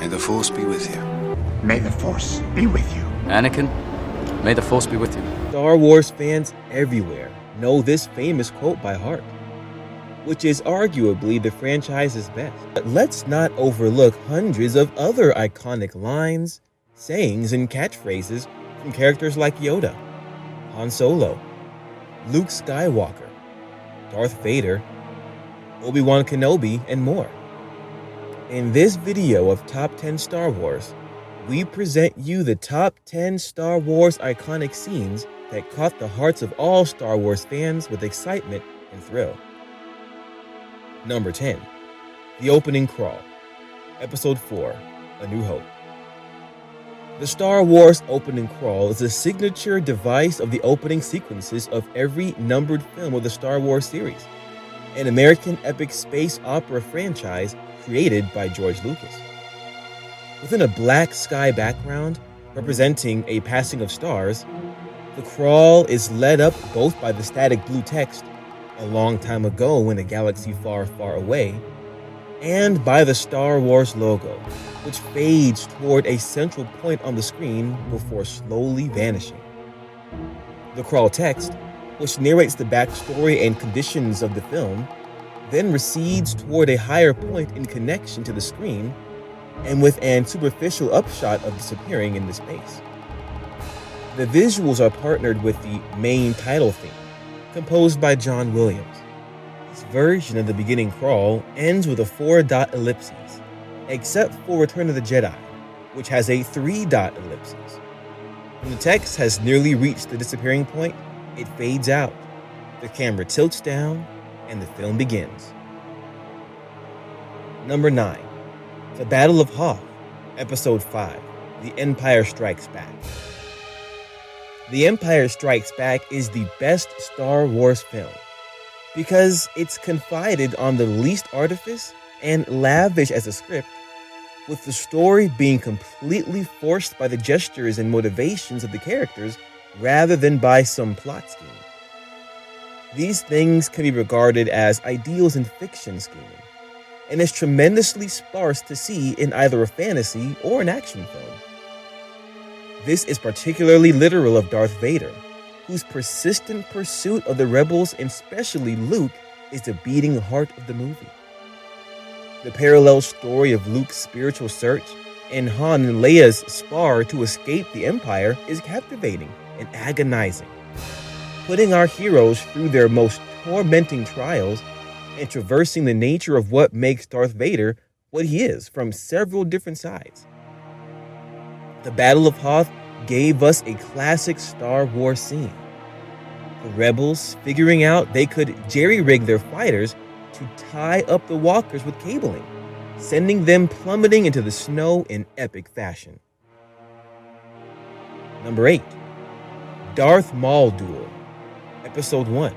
May the Force be with you. May the Force be with you. Anakin, may the Force be with you. Star Wars fans everywhere know this famous quote by heart, which is arguably the franchise's best. But let's not overlook hundreds of other iconic lines, sayings, and catchphrases from characters like Yoda, Han Solo, Luke Skywalker, Darth Vader, Obi-Wan Kenobi, and more. In this video of Top 10 Star Wars, we present you the top 10 Star Wars iconic scenes that caught the hearts of all Star Wars fans with excitement and thrill. Number 10. The Opening Crawl, Episode 4, A New Hope. The Star Wars opening crawl is a signature device of the opening sequences of every numbered film of the Star Wars series, an American epic space opera franchise created by George Lucas. Within a black sky background representing a passing of stars, the crawl is led up both by the static blue text, "A long time ago in a galaxy far, far away," and by the Star Wars logo, which fades toward a central point on the screen before slowly vanishing. The crawl text, which narrates the backstory and conditions of the film, then recedes toward a higher point in connection to the screen, and with an superficial upshot of disappearing into space. The visuals are partnered with the main title theme, composed by John Williams. This version of the beginning crawl ends with a 4-dot ellipses, except for Return of the Jedi, which has a 3-dot ellipses. When the text has nearly reached the disappearing point, it fades out, the camera tilts down, and the film begins. Number 9. The Battle of Hoth, Episode 5, The Empire Strikes Back. The Empire Strikes Back is the best Star Wars film because it's confided on the least artifice and lavish as a script, with the story being completely forced by the gestures and motivations of the characters rather than by some plot scheme. These things can be regarded as ideals in fiction scheming, and is tremendously sparse to see in either a fantasy or an action film. This is particularly literal of Darth Vader, whose persistent pursuit of the rebels, and especially Luke, is the beating heart of the movie. The parallel story of Luke's spiritual search and Han and Leia's spar to escape the Empire is captivating and agonizing, putting our heroes through their most tormenting trials and traversing the nature of what makes Darth Vader what he is from several different sides. The Battle of Hoth gave us a classic Star Wars scene. The rebels figuring out they could jerry-rig their fighters to tie up the walkers with cabling, sending them plummeting into the snow in epic fashion. Number 8. Darth Maul Duel, Episode 1,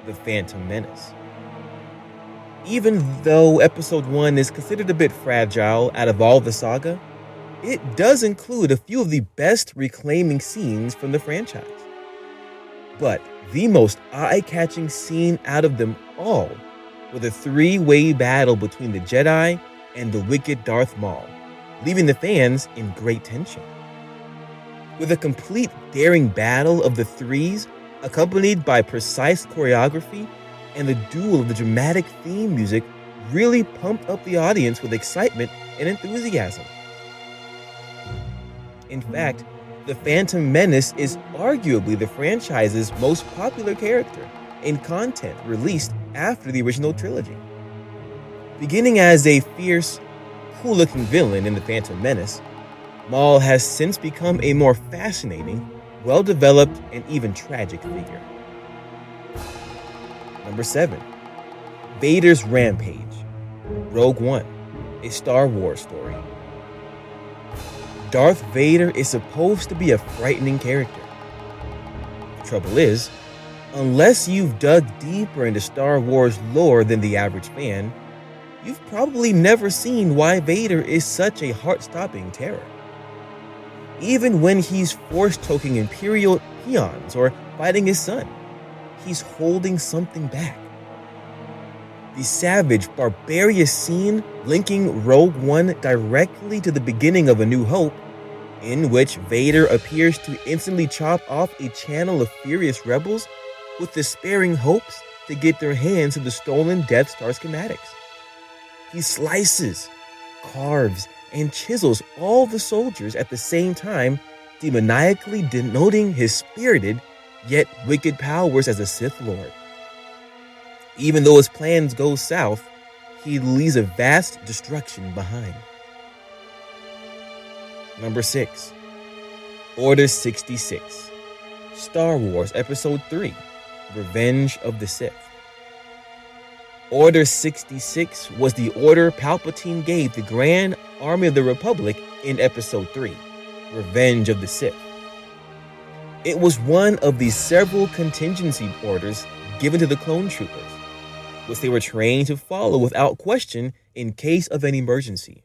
The Phantom Menace. Even though Episode 1 is considered a bit fragile out of all the saga, it does include a few of the best reclaiming scenes from the franchise. But the most eye-catching scene out of them all was a 3-way battle between the Jedi and the wicked Darth Maul, leaving the fans in great tension. With a complete daring battle of the threes, accompanied by precise choreography, and the duel of the dramatic theme music really pumped up the audience with excitement and enthusiasm. In fact, the Phantom Menace is arguably the franchise's most popular character in content released after the original trilogy. Beginning as a fierce, cool-looking villain in the Phantom Menace, Maul has since become a more fascinating, well-developed, and even tragic figure. Number 7. Vader's Rampage, Rogue One, a Star Wars story. Darth Vader is supposed to be a frightening character. The trouble is, unless you've dug deeper into Star Wars lore than the average fan, you've probably never seen why Vader is such a heart-stopping terror. Even when he's force-choking Imperial peons or fighting his son, he's holding something back. The savage, barbarous scene linking Rogue One directly to the beginning of A New Hope, in which Vader appears to instantly chop off a channel of furious rebels with despairing hopes to get their hands on the stolen Death Star schematics. He slices, carves, and chisels all the soldiers at the same time, demoniacally denoting his spirited yet wicked powers as a Sith Lord. Even though his plans go south, he leaves a vast destruction behind. Number 6. Order 66. Star Wars Episode 3, Revenge of the Sith. Order 66 was the order Palpatine gave the Grand Army of the Republic in Episode 3, Revenge of the Sith. It was one of the several contingency orders given to the clone troopers, which they were trained to follow without question in case of an emergency.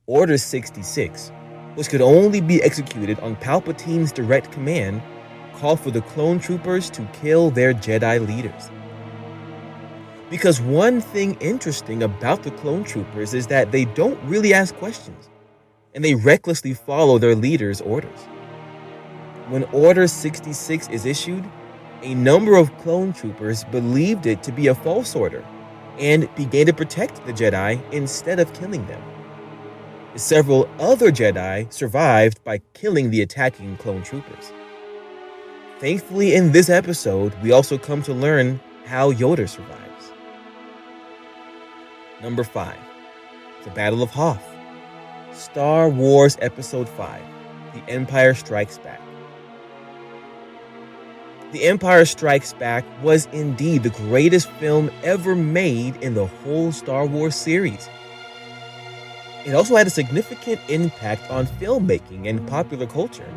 Order 66, which could only be executed on Palpatine's direct command, called for the clone troopers to kill their Jedi leaders. Because one thing interesting about the clone troopers is that they don't really ask questions, and they recklessly follow their leaders' orders. When Order 66 is issued, a number of clone troopers believed it to be a false order and began to protect the Jedi instead of killing them. Several other Jedi survived by killing the attacking clone troopers. Thankfully, in this episode, we also come to learn how Yoda survives. Number 5. The Battle of Hoth. Star Wars Episode 5, The Empire Strikes Back. The Empire Strikes Back was indeed the greatest film ever made in the whole Star Wars series. It also had a significant impact on filmmaking and popular culture,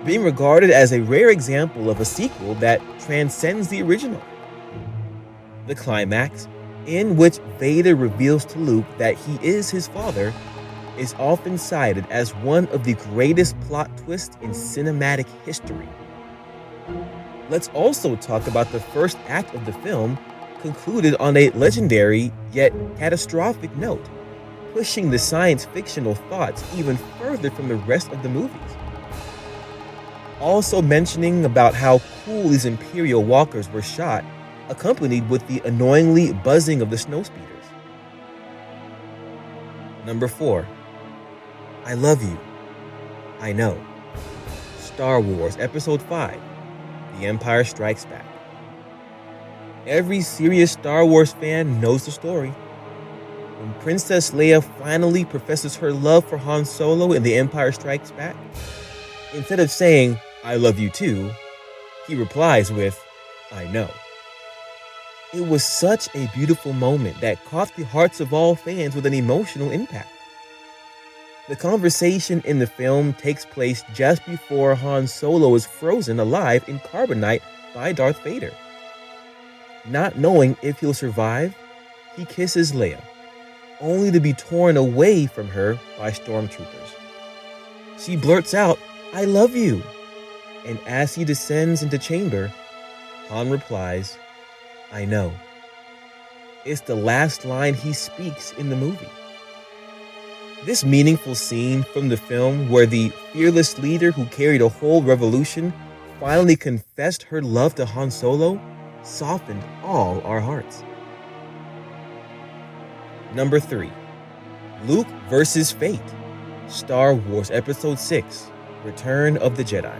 being regarded as a rare example of a sequel that transcends the original. The climax, in which Vader reveals to Luke that he is his father, is often cited as one of the greatest plot twists in cinematic history. Let's also talk about the first act of the film, concluded on a legendary yet catastrophic note, pushing the science-fictional thoughts even further from the rest of the movies. Also mentioning about how cool these Imperial walkers were shot, accompanied with the annoyingly buzzing of the snowspeeders. Number 4. I Love You. I Know. Star Wars Episode 5, The Empire Strikes Back. Every serious Star Wars fan knows the story. When Princess Leia finally professes her love for Han Solo in The Empire Strikes Back, instead of saying, I love you too, he replies with, I know. It was such a beautiful moment that caught the hearts of all fans with an emotional impact. The conversation in the film takes place just before Han Solo is frozen alive in carbonite by Darth Vader. Not knowing if he'll survive, he kisses Leia, only to be torn away from her by stormtroopers. She blurts out, I love you. And as he descends into chamber, Han replies, I know. It's the last line he speaks in the movie. This meaningful scene from the film, where the fearless leader who carried a whole revolution finally confessed her love to Han Solo, softened all our hearts. Number 3. Luke versus Fate. Star Wars Episode 6, Return of the Jedi.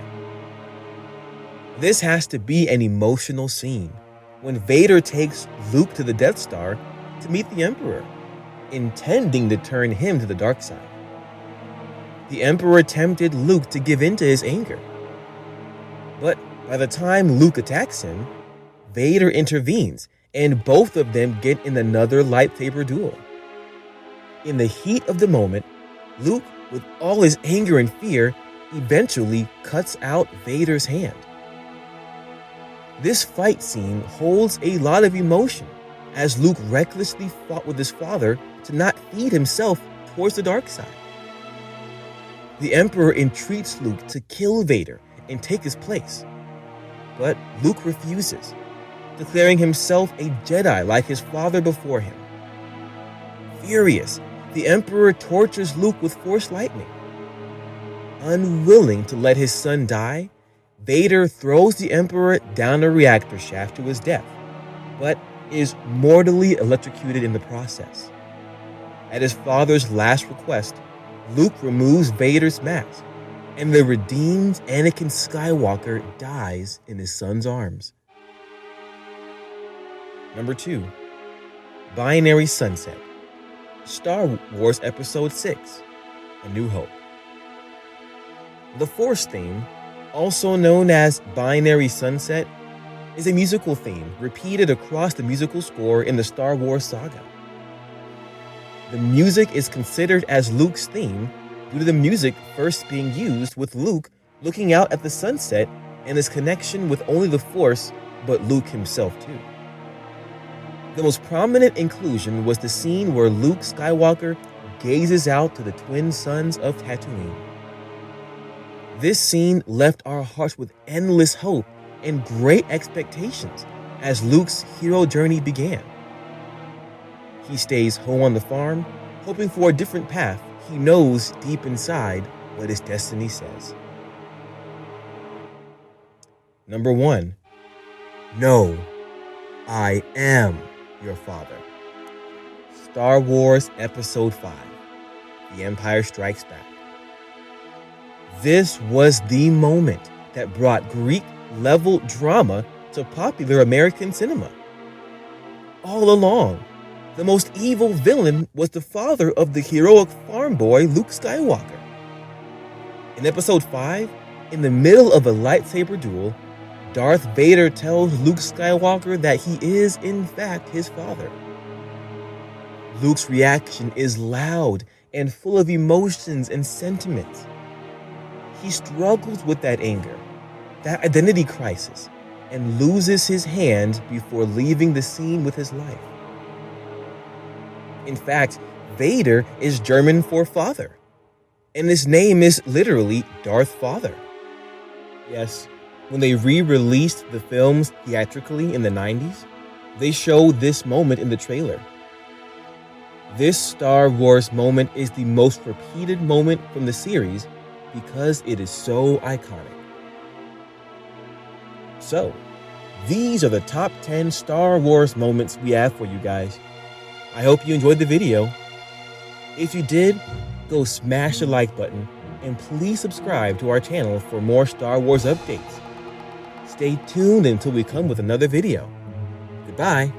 This has to be an emotional scene when Vader takes Luke to the Death Star to meet the Emperor, intending to turn him to the dark side. The Emperor tempted Luke to give in to his anger. But by the time Luke attacks him, Vader intervenes, and both of them get in another lightsaber duel. In the heat of the moment, Luke, with all his anger and fear, eventually cuts out Vader's hand. This fight scene holds a lot of emotion, as Luke recklessly fought with his father to not feed himself towards the dark side. The Emperor entreats Luke to kill Vader and take his place, but Luke refuses, declaring himself a Jedi like his father before him. Furious, the Emperor tortures Luke with Force lightning. Unwilling to let his son die, Vader throws the Emperor down a reactor shaft to his death, but is mortally electrocuted in the process. At his father's last request, Luke removes Vader's mask, and the redeemed Anakin Skywalker dies in his son's arms. Number 2. Binary Sunset. Star Wars Episode 6, A New Hope. The Force theme, also known as Binary Sunset, is a musical theme repeated across the musical score in the Star Wars saga. The music is considered as Luke's theme due to the music first being used with Luke looking out at the sunset and his connection with only the Force, but Luke himself too. The most prominent inclusion was the scene where Luke Skywalker gazes out to the twin suns of Tatooine. This scene left our hearts with endless hope and great expectations as Luke's hero journey began. He stays home on the farm, hoping for a different path. He knows deep inside what his destiny says. Number 1. No, I am your father. Star Wars Episode 5, The Empire Strikes Back. This was the moment that brought Greek-level drama to popular American cinema. All along, the most evil villain was the father of the heroic farm boy Luke Skywalker. In Episode 5, in the middle of a lightsaber duel, Darth Vader tells Luke Skywalker that he is, in fact, his father. Luke's reaction is loud and full of emotions and sentiments. He struggles with that anger, that identity crisis, and loses his hand before leaving the scene with his life. In fact, Vader is German for father, and his name is literally Darth Father. Yes, when they re-released the films theatrically in the 90s, they showed this moment in the trailer. This Star Wars moment is the most repeated moment from the series because it is so iconic. So, these are the top 10 Star Wars moments we have for you guys. I hope you enjoyed the video. If you did, go smash the like button and please subscribe to our channel for more Star Wars updates. Stay tuned until we come with another video. Goodbye.